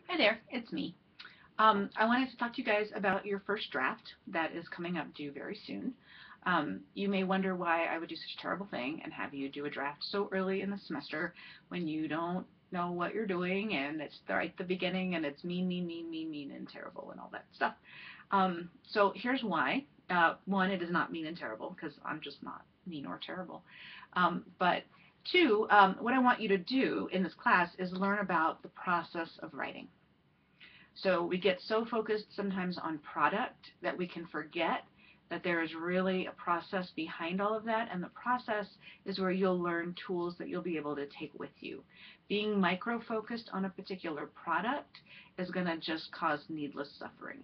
Hi there, it's me. I wanted to talk to you guys about your first draft that is coming up due very soon. You may wonder why I would do such a terrible thing and have you do a draft so early in the semester when you don't know what you're doing and it's right at the beginning and it's mean, mean, mean, mean, mean, and terrible and all that stuff. So here's why. One, it is not mean and terrible because I'm just not mean or terrible. But two, what I want you to do in this class is learn about the process of writing. So we get so focused sometimes on product that we can forget that there is really a process behind all of that, and the process is where you'll learn tools that you'll be able to take with you. Being micro-focused on a particular product is going to just cause needless suffering.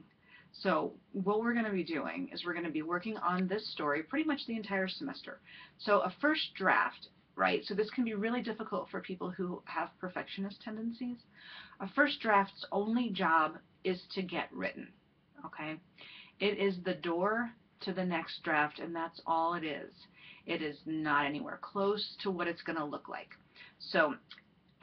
So what we're going to be doing is we're going to be working on this story pretty much the entire semester. So a first draft, right? So this can be really difficult for people who have perfectionist tendencies. A first draft's only job is to get written, okay? It is the door to the next draft, and that's all it is. It is not anywhere close to what it's going to look like. So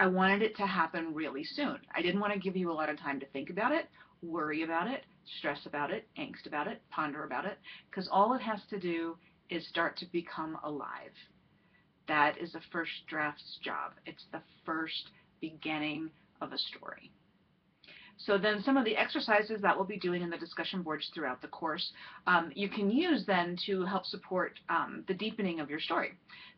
I wanted it to happen really soon. I didn't want to give you a lot of time to think about it, worry about it, stress about it, angst about it, ponder about it, because all it has to do is start to become alive. That is the first draft's job. It's the first beginning of a story. So then some of the exercises that we'll be doing in the discussion boards throughout the course, you can use then to help support the deepening of your story.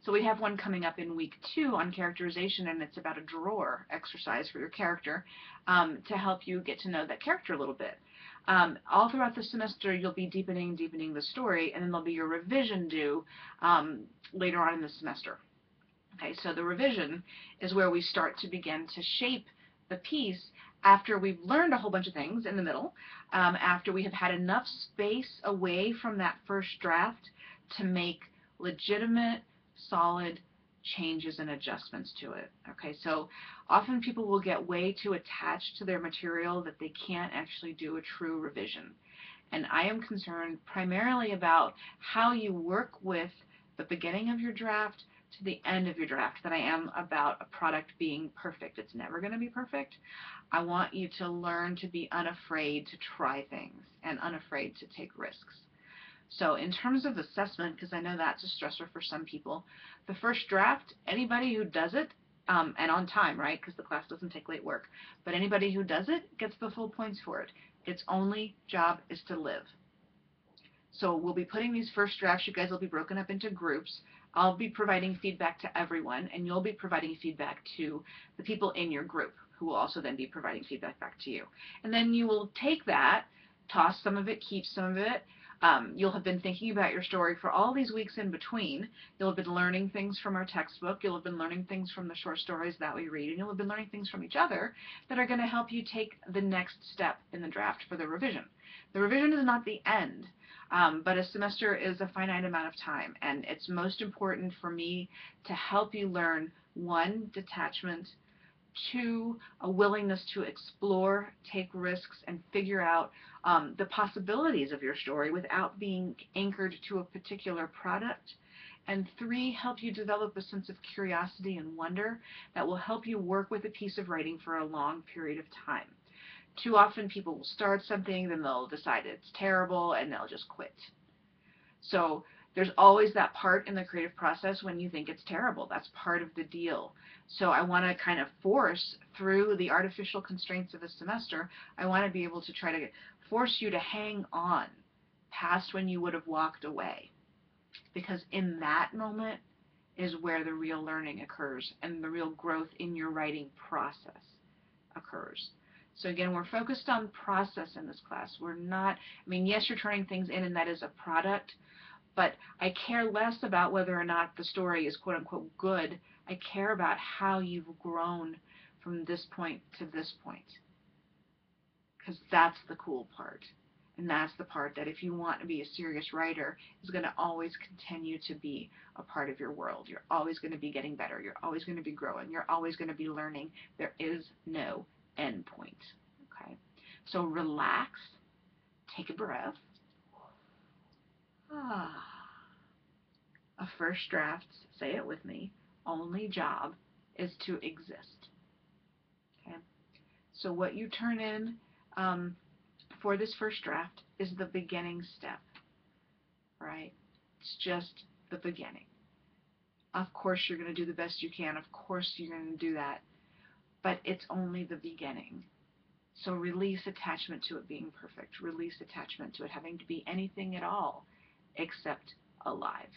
So we have one coming up in week 2 on characterization, and it's about a drawer exercise for your character to help you get to know that character a little bit. All throughout the semester, you'll be deepening the story, and then there'll be your revision due later on in the semester. Okay, so the revision is where we start to begin to shape the piece after we've learned a whole bunch of things in the middle, after we have had enough space away from that first draft to make legitimate, solid changes and adjustments to it. Okay, so often people will get way too attached to their material that they can't actually do a true revision. And I am concerned primarily about how you work with the beginning of your draft to the end of your draft than I am about a product being perfect. It's never going to be perfect. I want you to learn to be unafraid to try things and unafraid to take risks. So in terms of assessment, because I know that's a stressor for some people, the first draft, anybody who does it, and on time, right, because the class doesn't take late work, but anybody who does it gets the full points for it. Its only job is to live. So we'll be putting these first drafts, you guys will be broken up into groups. I'll be providing feedback to everyone, and you'll be providing feedback to the people in your group, who will also then be providing feedback back to you. And then you will take that, toss some of it, keep some of it. You'll have been thinking about your story for all these weeks in between. You'll have been learning things from our textbook. You'll have been learning things from the short stories that we read, and you'll have been learning things from each other that are going to help you take the next step in the draft for the revision. The revision is not the end. But a semester is a finite amount of time, and it's most important for me to help you learn, one, detachment, two, a willingness to explore, take risks, and figure out the possibilities of your story without being anchored to a particular product, and three, help you develop a sense of curiosity and wonder that will help you work with a piece of writing for a long period of time. Too often people will start something, then they'll decide it's terrible, and they'll just quit. So there's always that part in the creative process when you think it's terrible. That's part of the deal. So I want to kind of force through the artificial constraints of a semester, I want to be able to try to force you to hang on past when you would have walked away. Because in that moment is where the real learning occurs and the real growth in your writing process occurs. So again, we're focused on process in this class. We're not, I mean, yes, you're turning things in and that is a product, but I care less about whether or not the story is quote unquote good. I care about how you've grown from this point to this point, because that's the cool part. And that's the part that if you want to be a serious writer is going to always continue to be a part of your world. You're always going to be getting better. You're always going to be growing. You're always going to be learning. There is no end point. Okay? So relax, take a breath. Ah. A first draft, say it with me, only job is to exist. Okay? So what you turn in for this first draft is the beginning step, right? It's just the beginning. Of course you're going to do the best you can. Of course you're going to do that. But it's only the beginning. So release attachment to it being perfect. Release attachment to it having to be anything at all except alive.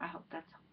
I hope that's helpful.